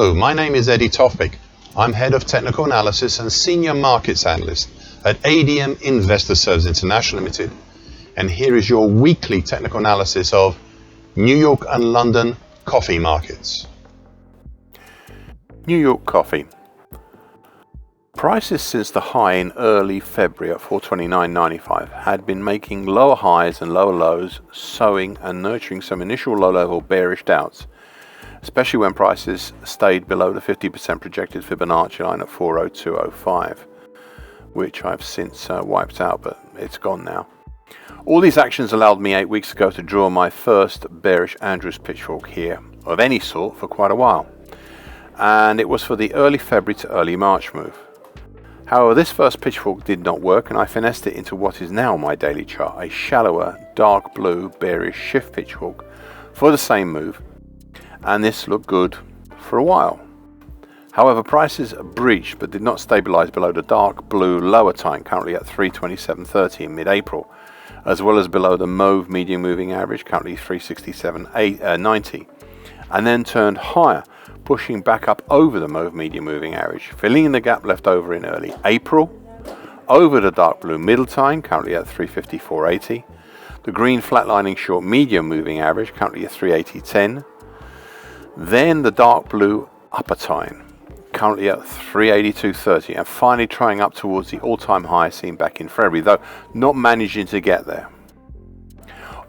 Hello, my name is Eddie Tofpik. I'm Head of Technical Analysis and Senior Markets Analyst at ADM Investor Services International Limited. And here is your weekly technical analysis of New York and London coffee markets. New York coffee. Prices since the high in early February at $429.95 had been making lower highs and lower lows, sowing and nurturing some initial low-level bearish doubts, especially when prices stayed below the 50% projected Fibonacci line at 402.05, which I've since wiped out, but it's gone now. All these actions allowed me 8 weeks ago to draw my first bearish Andrews pitchfork here, of any sort, for quite a while. And it was for the early February to early March move. However, this first pitchfork did not work, and I finessed it into what is now my daily chart, a shallower, dark blue, bearish shift pitchfork for the same move, and this looked good for a while. However, prices breached but did not stabilize below the dark blue lower time, currently at 327.30 in mid-April, as well as below the mauve medium moving average, currently 367.90, and then turned higher, pushing back up over the mauve medium moving average, filling in the gap left over in early April, over the dark blue middle time, currently at 354.80, the green flatlining short medium moving average, currently at 380.10, then the dark blue upper time, currently at 382.30, and finally trying up towards the all-time high seen back in February, though not managing to get there.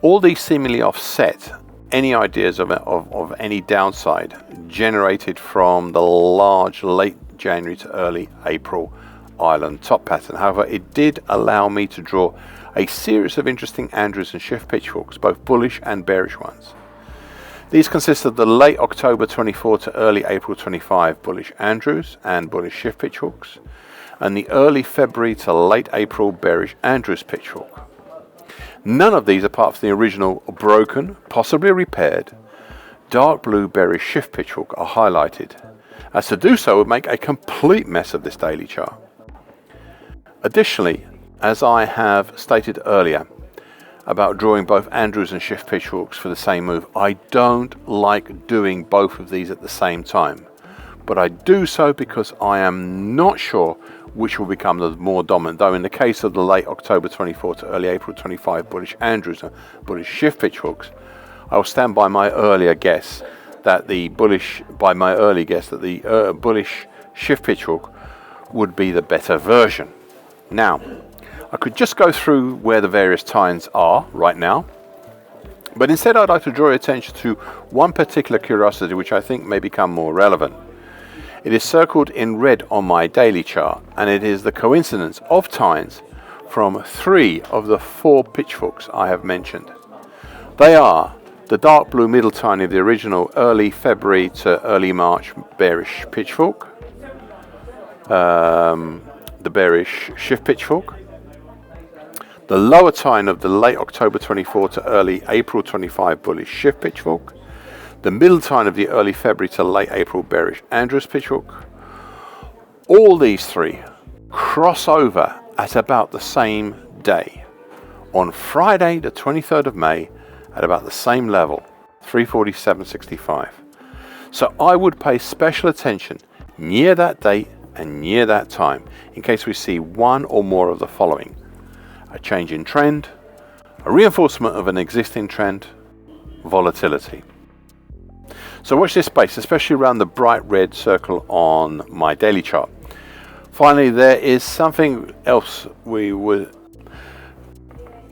All these seemingly offset any ideas of any downside generated from the large late January to early April island top pattern. However, it did allow me to draw a series of interesting Andrews and shift pitchforks, both bullish and bearish ones. These consist of the late October 24 to early April 25 bullish Andrews and bullish shift pitchforks, and the early February to late April bearish Andrews pitchfork. None of these, apart from the original broken, possibly repaired, dark blue bearish shift pitchfork, are highlighted, as to do so would make a complete mess of this daily chart. Additionally, as I have stated earlier about drawing both Andrews and shift pitchforks for the same move, I don't like doing both of these at the same time, but I do so because I am not sure which will become the more dominant, though in the case of the late October 24 to early April 25 bullish Andrews and bullish shift pitchforks, I will stand by my earlier guess that the bullish shift pitchfork would be the better version. Now, I could just go through where the various times are right now, but instead I'd like to draw your attention to one particular curiosity which I think may become more relevant. It is circled in red on my daily chart, and it is the coincidence of times from 3 of the 4 pitchforks I have mentioned. They are the dark blue middle time of the original early February to early March bearish pitchfork, the bearish shift pitchfork, the lower time of the late October 24 to early April 25 bullish shift pitchfork, the middle time of the early February to late April bearish Andrews pitchfork. All these 3 cross over at about the same day, on Friday the 23rd of May at about the same level, 347.65. So I would pay special attention near that date and near that time in case we see one or more of the following: a change in trend, a reinforcement of an existing trend, volatility. So watch this space, especially around the bright red circle on my daily chart. Finally, there is something else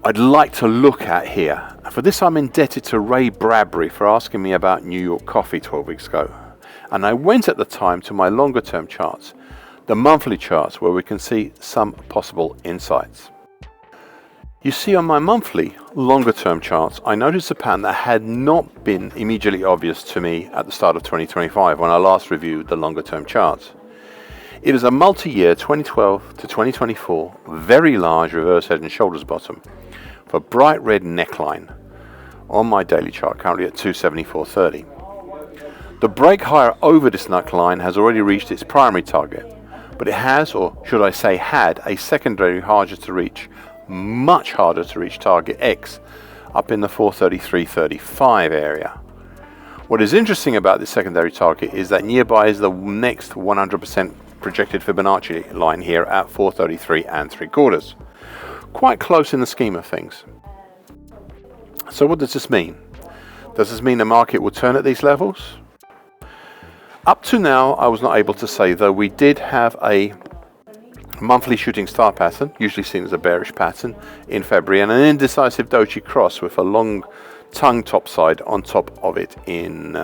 I'd like to look at here. For this, I'm indebted to Ray Bradbury for asking me about New York coffee 12 weeks ago. And I went at the time to my longer term charts, the monthly charts, where we can see some possible insights. You see, on my monthly, longer term charts, I noticed a pattern that had not been immediately obvious to me at the start of 2025 when I last reviewed the longer term charts. It is a multi-year 2012 to 2024 very large reverse head and shoulders bottom for bright red neckline on my daily chart, currently at 274.30. The break higher over this neckline has already reached its primary target, but it has, or should I say had, a secondary much harder to reach target X up in the 433.35 area. What is interesting about this secondary target is that nearby is the next 100% projected Fibonacci line here at 433 3/4. Quite close in the scheme of things. So what does this mean? Does this mean the market will turn at these levels? Up to now, I was not able to say, though we did have a monthly shooting star pattern, usually seen as a bearish pattern, in February, and an indecisive doji cross with a long tongue topside on top of it in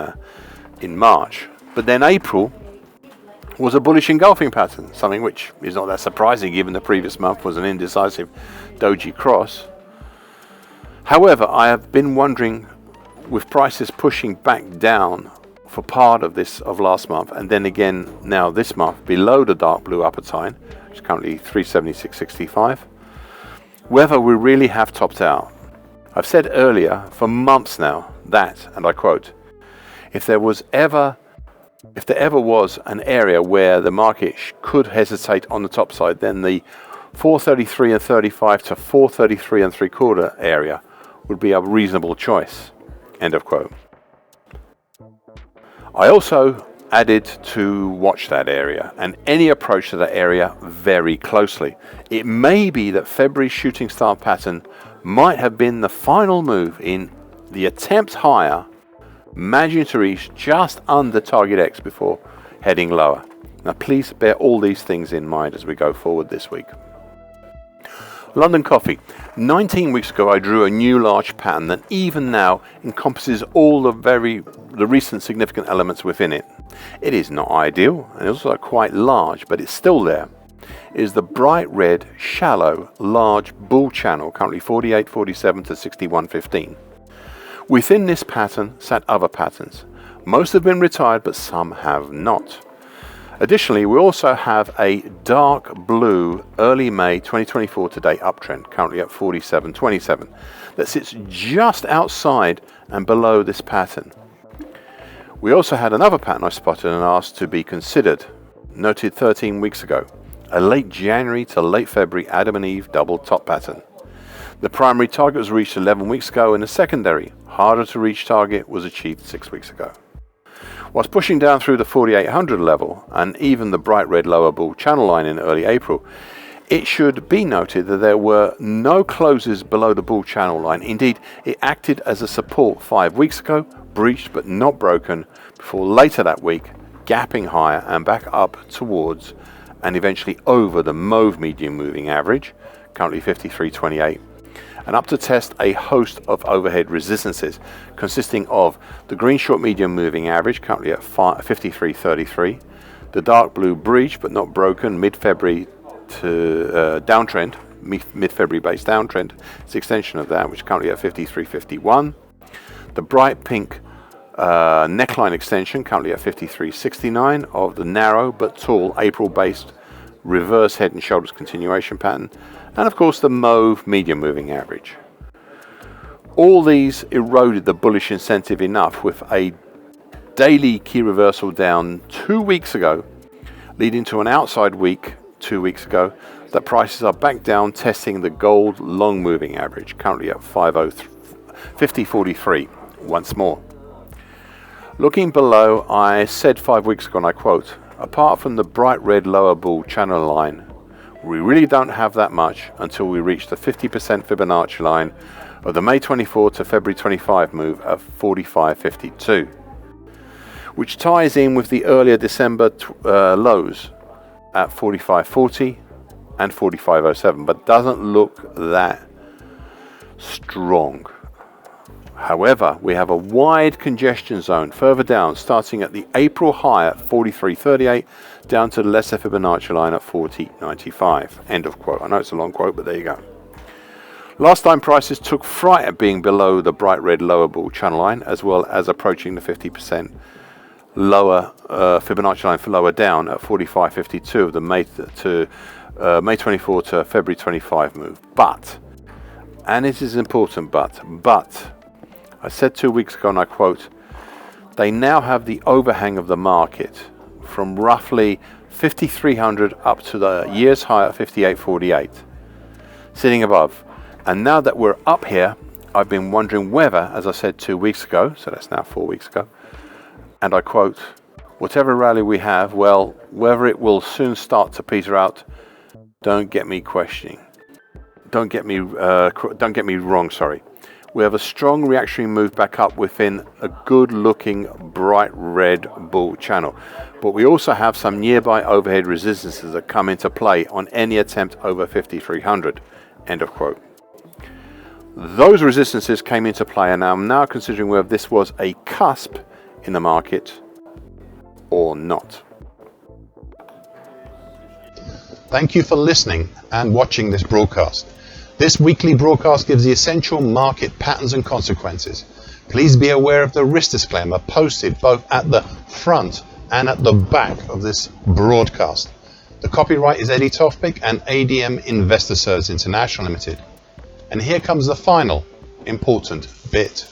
March. But then April was a bullish engulfing pattern, something which is not that surprising given the previous month was an indecisive doji cross. However, I have been wondering, with prices pushing back down for part of last month, and then again now this month below the dark blue upper tine, which is currently 376.65, whether we really have topped out. I've said earlier for months now that, and I quote, if there ever was an area where the market could hesitate on the top side, then the 433 35 to 433 3/4 area would be a reasonable choice. End of quote. I also added to watch that area and any approach to that area very closely. It may be that February's shooting star pattern might have been the final move in the attempt higher, managing to reach just under target X before heading lower. Now please bear all these things in mind as we go forward this week. London coffee. 19 weeks ago I drew a new large pattern that even now encompasses all the recent significant elements within it. It is not ideal and also quite large, but it's still there. It is the bright red, shallow, large bull channel, currently 48.47 to 61.15. Within this pattern sat other patterns. Most have been retired, but some have not. Additionally, we also have a dark blue early May 2024 to date uptrend, currently at 47.27, that sits just outside and below this pattern. We also had another pattern I spotted and asked to be considered, noted 13 weeks ago, a late January to late February Adam and Eve double top pattern. The primary target was reached 11 weeks ago, and the secondary, harder to reach target, was achieved 6 weeks ago. Whilst pushing down through the 4800 level and even the bright red lower bull channel line in early April, it should be noted that there were no closes below the bull channel line. Indeed, it acted as a support 5 weeks ago, breached but not broken, before later that week gapping higher and back up towards and eventually over the mauve medium moving average, currently 53.28. and up to test a host of overhead resistances consisting of the green short medium moving average, currently at 53.33, the dark blue breach but not broken mid-February to downtrend, mid-February based downtrend, it's the extension of that, which is currently at 53.51, the bright pink neckline extension, currently at 53.69, of the narrow but tall April based reverse head and shoulders continuation pattern, and of course the mauve medium moving average. All these eroded the bullish incentive enough, with a daily key reversal down 2 weeks ago, leading to an outside week 2 weeks ago, that prices are back down, testing the gold long moving average, currently at 50.43 once more. Looking below, I said 5 weeks ago, and I quote, apart from the bright red lower bull channel line, we really don't have that much until we reach the 50% Fibonacci line of the May 24 to February 25 move of 45.52, which ties in with the earlier December lows at 45.40 and 45.07, but doesn't look that strong. However, we have a wide congestion zone further down, starting at the April high at 43.38 down to the lesser Fibonacci line at 40.95. End of quote. I know it's a long quote, but there you go. Last time prices took fright at being below the bright red lower bull channel line, as well as approaching the 50% lower Fibonacci line for lower down at 45.52 of the May 24 to February 25 move. But, and it is important but, I said 2 weeks ago, and I quote, they now have the overhang of the market from roughly 5,300 up to the year's high at 58.48, sitting above. And now that we're up here, I've been wondering whether, as I said 2 weeks ago, so that's now 4 weeks ago, and I quote, whatever rally we have, well, whether it will soon start to peter out, don't get me questioning. Don't get me wrong, sorry. We have a strong reactionary move back up within a good looking bright red bull channel. But we also have some nearby overhead resistances that come into play on any attempt over 5,300. End of quote. Those resistances came into play, and I'm now considering whether this was a cusp in the market or not. Thank you for listening and watching this broadcast. This weekly broadcast gives the essential market patterns and consequences. Please be aware of the risk disclaimer posted both at the front and at the back of this broadcast. The copyright is Eddie Tofpik and ADM Investor Services International Limited. And here comes the final important bit.